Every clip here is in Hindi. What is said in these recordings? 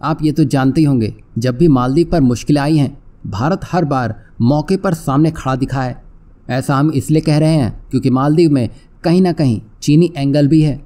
आप ये तो जानते ही होंगे, जब भी मालदीव पर मुश्किलें आई हैं, भारत हर बार मौके पर सामने खड़ा दिखा है। ऐसा हम इसलिए कह रहे हैं क्योंकि मालदीव में कहीं ना कहीं चीनी एंगल भी है।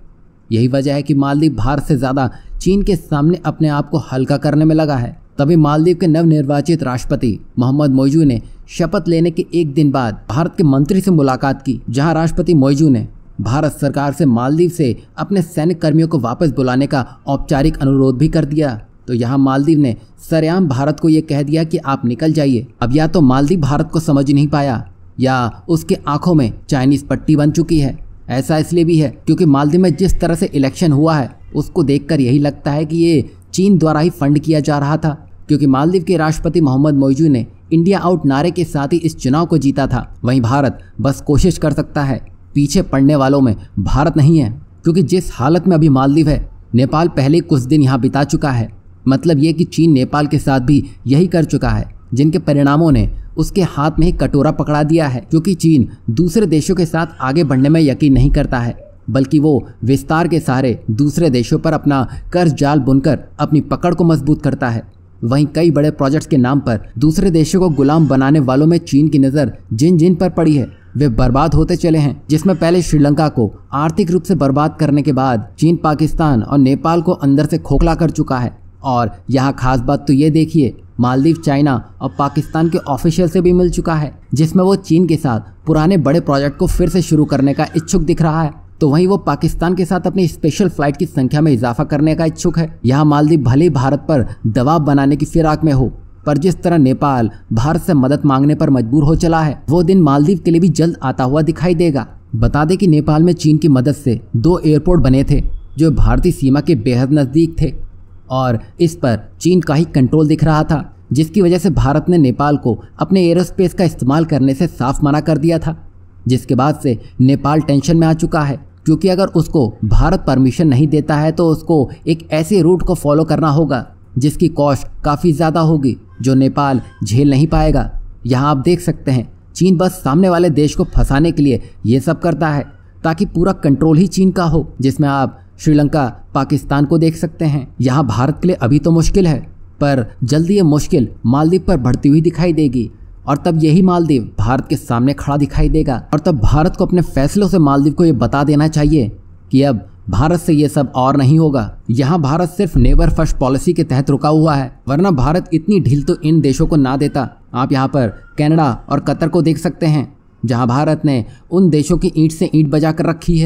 यही वजह है कि मालदीव भारत से ज़्यादा चीन के सामने अपने आप को हल्का करने में लगा है। तभी मालदीव के नवनिर्वाचित राष्ट्रपति मोहम्मद मोइज़ू ने शपथ लेने के एक दिन बाद भारत के मंत्री से मुलाकात की, जहां राष्ट्रपति मोइज़ू ने भारत सरकार से मालदीव से अपने सैनिक कर्मियों को वापस बुलाने का औपचारिक अनुरोध भी कर दिया। तो यहाँ मालदीव ने सरेआम भारत को ये कह दिया कि आप निकल जाइए। अब या तो मालदीव भारत को समझ नहीं पाया या उसके आंखों में चाइनीज़ पट्टी बन चुकी है। ऐसा इसलिए भी है क्योंकि मालदीव में जिस तरह से इलेक्शन हुआ है उसको देखकर यही लगता है कि ये चीन द्वारा ही फंड किया जा रहा था, क्योंकि मालदीव के राष्ट्रपति मोहम्मद मोइज़ू ने इंडिया आउट नारे के साथ ही इस चुनाव को जीता था। वहीं भारत बस कोशिश कर सकता है, पीछे पड़ने वालों में भारत नहीं है। क्योंकि जिस हालत में अभी मालदीव है, नेपाल पहले कुछ दिन यहाँ बिता चुका है। मतलब ये कि चीन नेपाल के साथ भी यही कर चुका है, जिनके परिणामों ने उसके हाथ में ही कटोरा पकड़ा दिया है। क्योंकि चीन दूसरे देशों के साथ आगे बढ़ने में यकीन नहीं करता है, बल्कि वो विस्तार के सहारे दूसरे देशों पर अपना कर्ज जाल बुनकर अपनी पकड़ को मजबूत करता है। वहीं कई बड़े प्रोजेक्ट्स के नाम पर दूसरे देशों को गुलाम बनाने वालों में चीन की नज़र जिन जिन पर पड़ी है वे बर्बाद होते चले हैं। जिसमें पहले श्रीलंका को आर्थिक रूप से बर्बाद करने के बाद चीन पाकिस्तान और नेपाल को अंदर से खोखला कर चुका है। और यहाँ खास बात तो ये देखिए, मालदीव चाइना और पाकिस्तान के ऑफिशियल से भी मिल चुका है, जिसमें वो चीन के साथ पुराने बड़े प्रोजेक्ट को फिर से शुरू करने का इच्छुक दिख रहा है। तो वहीं वो पाकिस्तान के साथ अपनी स्पेशल फ्लाइट की संख्या में इजाफा करने का इच्छुक है। यहाँ मालदीव भले ही भारत पर दबाव बनाने की फिराक में हो, पर जिस तरह नेपाल भारत से मदद मांगने पर मजबूर हो चला है, वो दिन मालदीव के लिए भी जल्द आता हुआ दिखाई देगा। बता दें कि नेपाल में चीन की मदद से 2 एयरपोर्ट बने थे जो भारतीय सीमा के बेहद नज़दीक थे और इस पर चीन का ही कंट्रोल दिख रहा था, जिसकी वजह से भारत ने नेपाल को अपने एरोस्पेस का इस्तेमाल करने से साफ मना कर दिया था। जिसके बाद से नेपाल टेंशन में आ चुका है, क्योंकि अगर उसको भारत परमिशन नहीं देता है तो उसको एक ऐसे रूट को फॉलो करना होगा जिसकी कॉस्ट काफ़ी ज़्यादा होगी, जो नेपाल झेल नहीं पाएगा। यहाँ आप देख सकते हैं, चीन बस सामने वाले देश को फंसाने के लिए ये सब करता है ताकि पूरा कंट्रोल ही चीन का हो, जिसमें आप श्रीलंका पाकिस्तान को देख सकते हैं। यहाँ भारत के लिए अभी तो मुश्किल है, पर जल्दी ये मुश्किल मालदीव पर बढ़ती हुई दिखाई देगी और तब यही मालदीव भारत के सामने खड़ा दिखाई देगा। और तब भारत को अपने फैसलों से मालदीव को ये बता देना चाहिए कि अब भारत से ये सब और नहीं होगा। यहाँ भारत सिर्फ नेबर फर्स्ट पॉलिसी के तहत रुका हुआ है, वरना भारत इतनी ढील तो इन देशों को ना देता। आप यहाँ पर कनाडा और कतर को देख सकते हैं, जहाँ भारत ने उन देशों की ईंट से ईंट बजा कर रखी है।